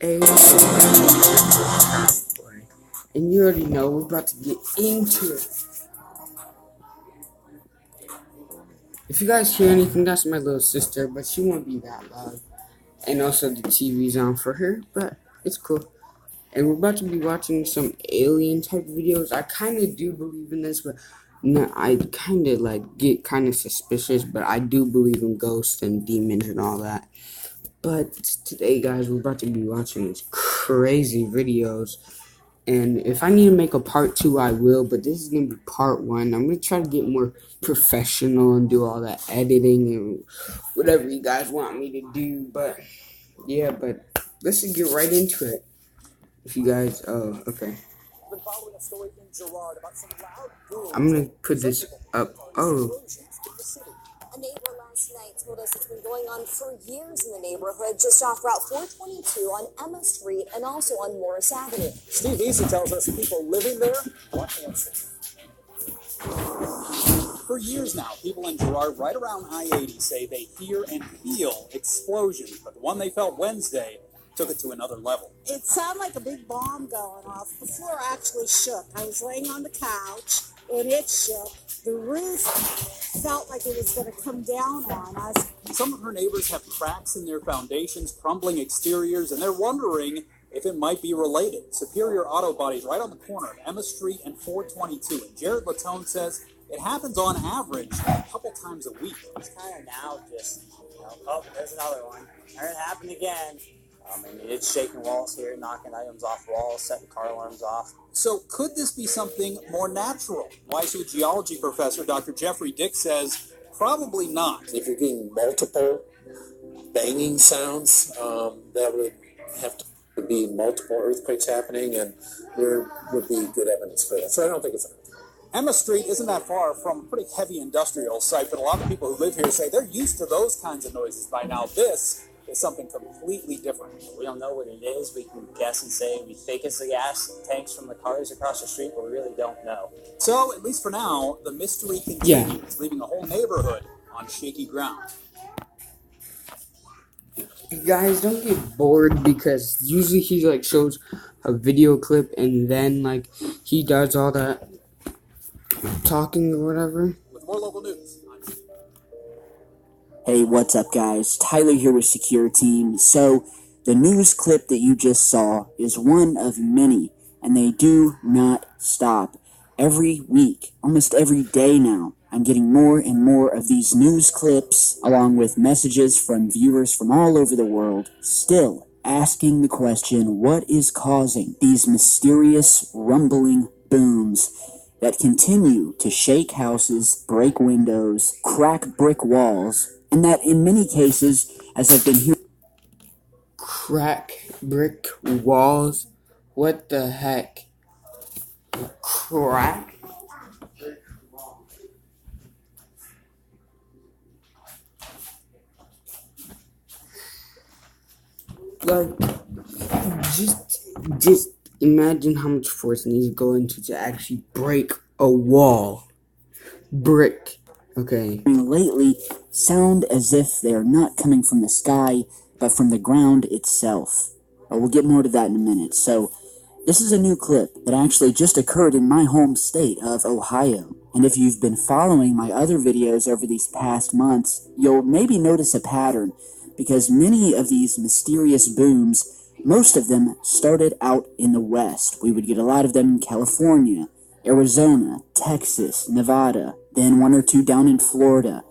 A and you already know we're about to get into it. If you guys hear anything, that's my little sister, but she won't be that loud. And also the TV's on for her, but it's cool. And we're about to be watching some alien type videos. I kind of do believe in this, but no, I kind of like get kind of suspicious, but I do believe in ghosts and demons and all that. But today, guys, we're about to be watching these crazy videos. And if I need to make a part 2, I will. But this is going to be part 1. I'm going to try to get more professional and do all that editing and whatever you guys want me to do. But, yeah, but let's just get right into it. If you guys, okay. I'm going to put this up. Oh. A neighbor last night told us it's been going on for years in the neighborhood, just off Route 422 on Emma Street and also on Morris Avenue. Steve Easy tells us people living there want answers. For years now, people in Girard right around I-80 say they hear and feel explosions, but the one they felt Wednesday took it to another level. It sounded like a big bomb going off. The floor actually shook. I was laying on the couch and it shook. The roof felt like it was going to come down on us. Some of her neighbors have cracks in their foundations, crumbling exteriors, and they're wondering if it might be related. Superior Auto Body's right on the corner of Emma Street and 422. And Jared Latone says it happens on average a couple times a week. It's kind of now just, oh, there's another one. There it happened again. It's shaking walls here, knocking items off walls, setting car alarms off. So could this be something more natural? YSU geology professor Dr. Jeffrey Dick says probably not. If you're getting multiple banging sounds, that would have to be multiple earthquakes happening, and there would be good evidence for that. So I don't think it's Emma Street isn't that far from a pretty heavy industrial site, but a lot of people who live here say they're used to those kinds of noises by now. This is something completely different. We don't know what it is. We can guess and say we think it's the gas tanks from the cars across the street, but we really don't know. So, at least for now, the mystery continues, leaving the whole neighborhood on shaky ground. You guys don't get bored because usually he like shows a video clip and then like he does all that talking or whatever. With more local news. Hey, what's up, guys? Tyler here with Secure Team. So, the news clip that you just saw is one of many, and they do not stop. Every week, almost every day now, I'm getting more and more of these news clips, along with messages from viewers from all over the world, still asking the question, what is causing these mysterious rumbling booms that continue to shake houses, break windows, crack brick walls, and that in many cases, as I've been hearing... Crack brick walls? What the heck? Crack? Like, just imagine how much force needs to go into to actually break a wall. Brick. Okay. Lately sound as if they are not coming from the sky, but from the ground itself. But we'll get more to that in a minute. So, this is a new clip that actually just occurred in my home state of Ohio. And if you've been following my other videos over these past months, you'll maybe notice a pattern, because many of these mysterious booms, most of them started out in the West. We would get a lot of them in California, Arizona, Texas, Nevada, then one or two down in Florida.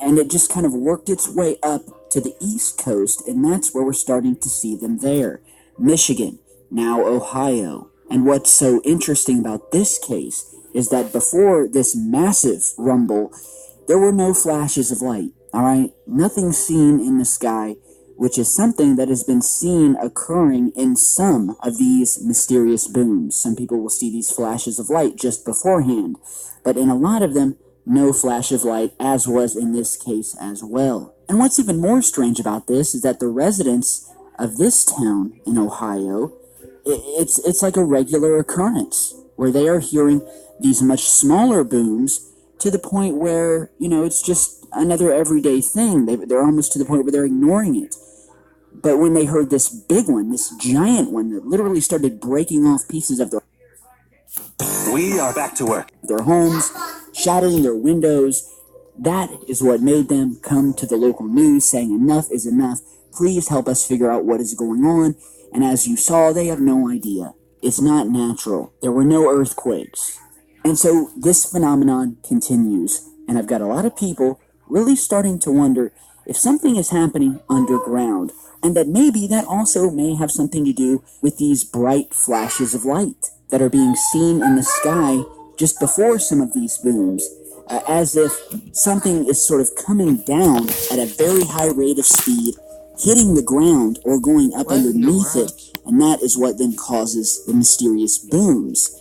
And it just kind of worked its way up to the East Coast, and that's where we're starting to see them there. Michigan, now Ohio. And what's so interesting about this case is that before this massive rumble, there were no flashes of light, alright? Nothing seen in the sky, which is something that has been seen occurring in some of these mysterious booms. Some people will see these flashes of light just beforehand, but in a lot of them, no flash of light, as was in this case as well. And what's even more strange about this is that the residents of this town in Ohio, it's like a regular occurrence, where they are hearing these much smaller booms to the point where, it's just another everyday thing. They're almost to the point where they're ignoring it. But when they heard this big one, this giant one that literally started breaking off pieces of We are back to work. their homes, shattering their windows, that is what made them come to the local news saying enough is enough. Please help us figure out what is going on. And as you saw, they have no idea. It's not natural. There were no earthquakes. And so this phenomenon continues. And I've got a lot of people really starting to wonder if something is happening underground. And that maybe that also may have something to do with these bright flashes of light that are being seen in the sky just before some of these booms. As if something is sort of coming down at a very high rate of speed, hitting the ground or going up underneath it, and that is what then causes the mysterious booms.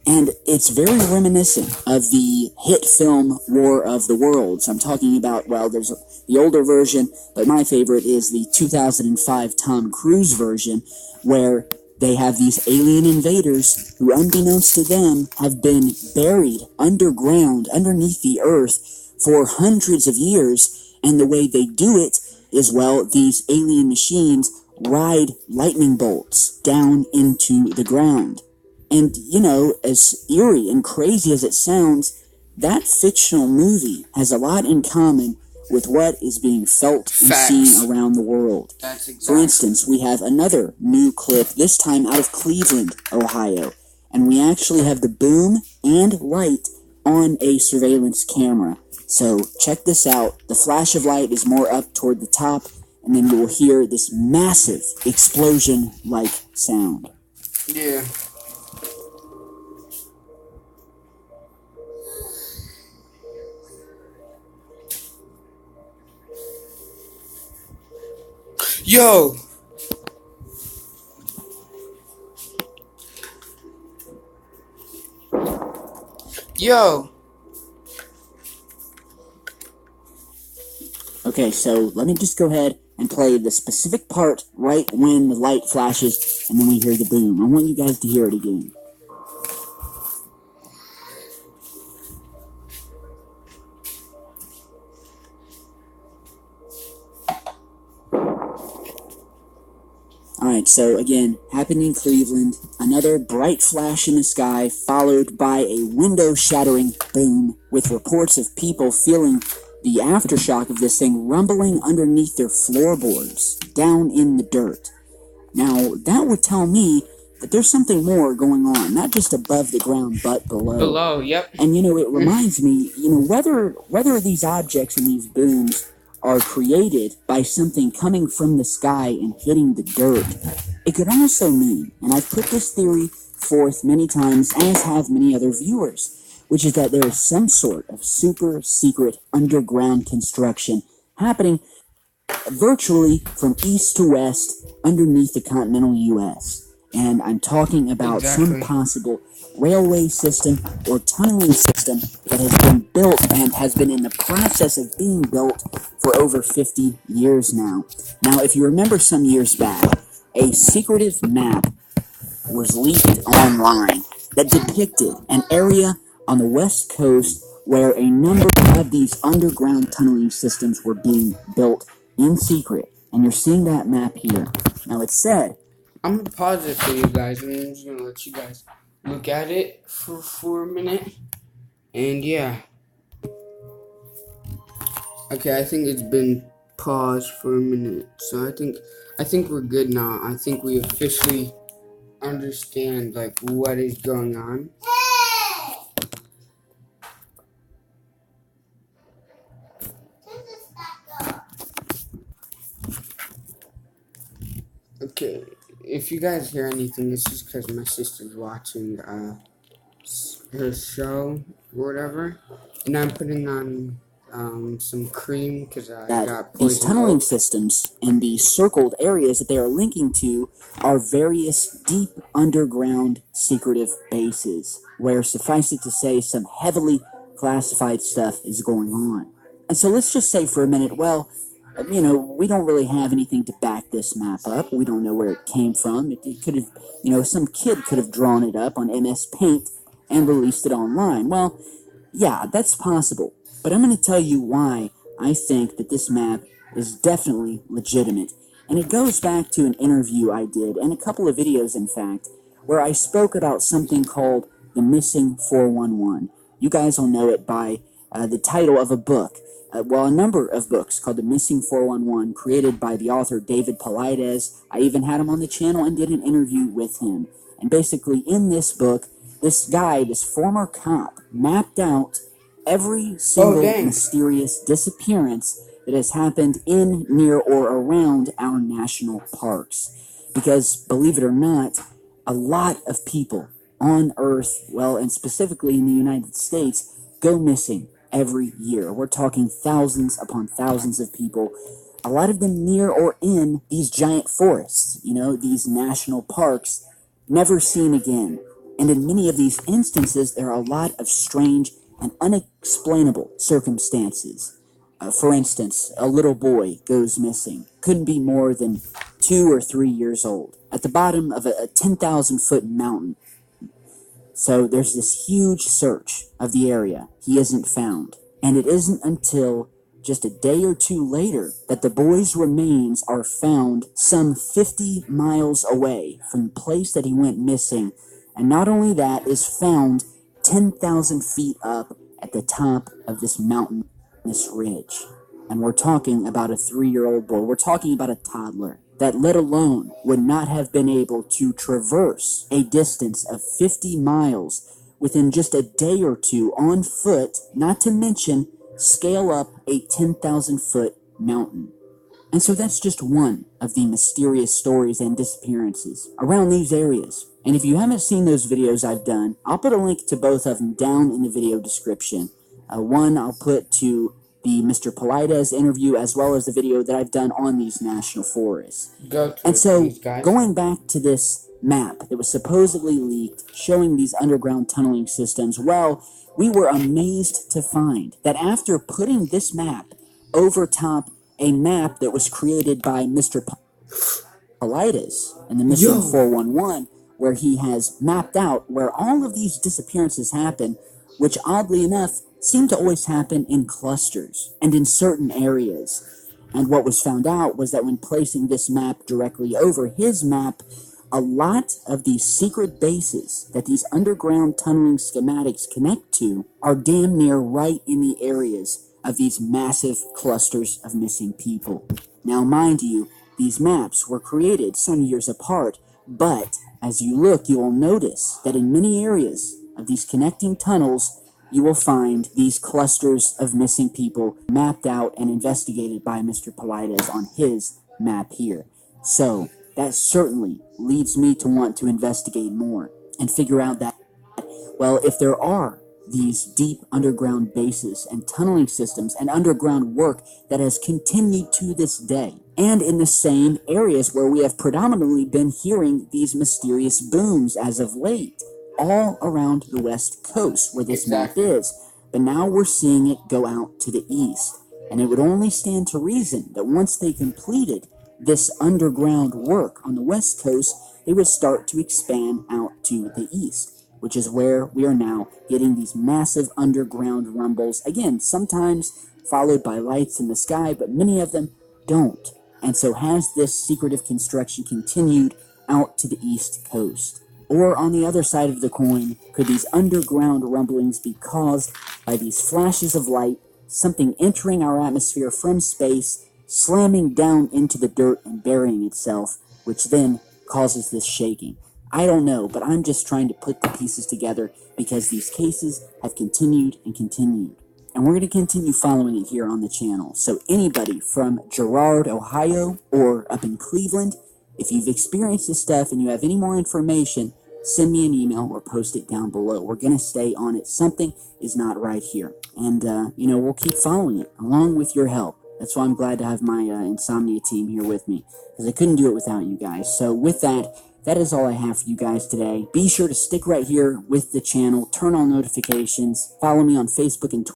And it's very reminiscent of the hit film War of the Worlds. I'm talking about, well, there's the older version, but my favorite is the 2005 Tom Cruise version, where they have these alien invaders who, unbeknownst to them, have been buried underground, underneath the earth, for hundreds of years, and the way they do it is, well, these alien machines ride lightning bolts down into the ground. And, you know, as eerie and crazy as it sounds, that fictional movie has a lot in common with what is being felt and seen around the world. For instance, we have another new clip, this time out of Cleveland, Ohio. And we actually have the boom and light on a surveillance camera. So check this out. The flash of light is more up toward the top, and then you will hear this massive explosion-like sound. Yeah. Yo! Yo! Okay, so let me just go ahead and play the specific part right when the light flashes, and then we hear the boom. I want you guys to hear it again. Alright, so again, happened in Cleveland, another bright flash in the sky, followed by a window-shattering boom, with reports of people feeling the aftershock of this thing rumbling underneath their floorboards, down in the dirt. Now, that would tell me that there's something more going on, not just above the ground, but below. Below, yep. And, you know, it reminds me, you know, whether these objects and these booms are created by something coming from the sky and hitting the dirt, it could also mean, and I've put this theory forth many times, as have many other viewers, which is that there is some sort of super secret underground construction happening virtually from east to west underneath the continental U.S. And I'm talking about some possible railway system or tunneling system that has been built and has been in the process of being built for over 50 years now. Now, if you remember some years back, a secretive map was leaked online that depicted an area on the west coast where a number of these underground tunneling systems were being built in secret. And you're seeing that map here. Now, it said, I'm gonna pause it for you guys, and I'm just gonna let you guys look at it for a minute. And yeah. Okay, I think it's been paused for a minute. So I think we're good now. I think we officially understand like what is going on. Okay, if you guys hear anything, it's just because my sister's watching her show or whatever, and I'm putting on some cream because I got poisoned. These tunneling systems and the circled areas that they are linking to are various deep underground secretive bases where, suffice it to say, some heavily classified stuff is going on. And so let's just say for a minute, well, you know, we don't really have anything to back this map up. We don't know where it came from. It could have, you know, some kid could have drawn it up on MS Paint and released it online. Well, yeah, that's possible. But I'm going to tell you why I think that this map is definitely legitimate. And it goes back to an interview I did, and a couple of videos in fact, where I spoke about something called the Missing 411. You guys will know it by the title of a book. A number of books called The Missing 411, created by the author David Paulides. I even had him on the channel and did an interview with him. And basically in this book, this guy, this former cop, mapped out every single mysterious disappearance that has happened in, near, or around our national parks. Because, believe it or not, a lot of people on Earth, well, and specifically in the United States, go missing every year. We're talking thousands upon thousands of people, a lot of them near or in these giant forests, these national parks, never seen again. And in many of these instances, there are a lot of strange and unexplainable circumstances. For instance, a little boy goes missing, couldn't be more than 2 or 3 years old, at the bottom of a 10,000-foot mountain. So there's this huge search of the area. He isn't found. And it isn't until just a day or two later that the boy's remains are found some 50 miles away from the place that he went missing. And not only that, is found 10,000 feet up at the top of this mountainous ridge. And we're talking about a 3-year-old boy. We're talking about a toddler that, let alone, would not have been able to traverse a distance of 50 miles within just a day or two on foot, not to mention scale up a 10,000-foot mountain. And so that's just one of the mysterious stories and disappearances around these areas. And if you haven't seen those videos I've done, I'll put a link to both of them down in the video description. One I'll put to the Mr. Paulides interview, as well as the video that I've done on these national forests. And so, going back to this map that was supposedly leaked, showing these underground tunneling systems, well, we were amazed to find that after putting this map over top a map that was created by Mr. Paulides and the Missing 411, where he has mapped out where all of these disappearances happen, which oddly enough seem to always happen in clusters and in certain areas. And what was found out was that when placing this map directly over his map, a lot of these secret bases that these underground tunneling schematics connect to are damn near right in the areas of these massive clusters of missing people. Now, mind you, these maps were created some years apart, but as you look, you will notice that in many areas of these connecting tunnels, you will find these clusters of missing people mapped out and investigated by Mr. Paulides on his map here. So, that certainly leads me to want to investigate more and figure out that, well, if there are these deep underground bases and tunneling systems and underground work that has continued to this day, and in the same areas where we have predominantly been hearing these mysterious booms as of late, all around the West Coast where this map is. But now we're seeing it go out to the east. And it would only stand to reason that once they completed this underground work on the West Coast, they would start to expand out to the east, which is where we are now getting these massive underground rumbles. Again, sometimes followed by lights in the sky, but many of them don't. And so has this secretive construction continued out to the East Coast? Or on the other side of the coin, could these underground rumblings be caused by these flashes of light, something entering our atmosphere from space, slamming down into the dirt and burying itself, which then causes this shaking? I don't know, but I'm just trying to put the pieces together because these cases have continued and continued. And we're going to continue following it here on the channel. So anybody from Girard, Ohio, or up in Cleveland, if you've experienced this stuff and you have any more information, send me an email or post it down below. We're going to stay on it. Something is not right here. And, we'll keep following it along with your help. That's why I'm glad to have my Insomnia team here with me, because I couldn't do it without you guys. So with that, that is all I have for you guys today. Be sure to stick right here with the channel, turn on notifications, follow me on Facebook and Twitter.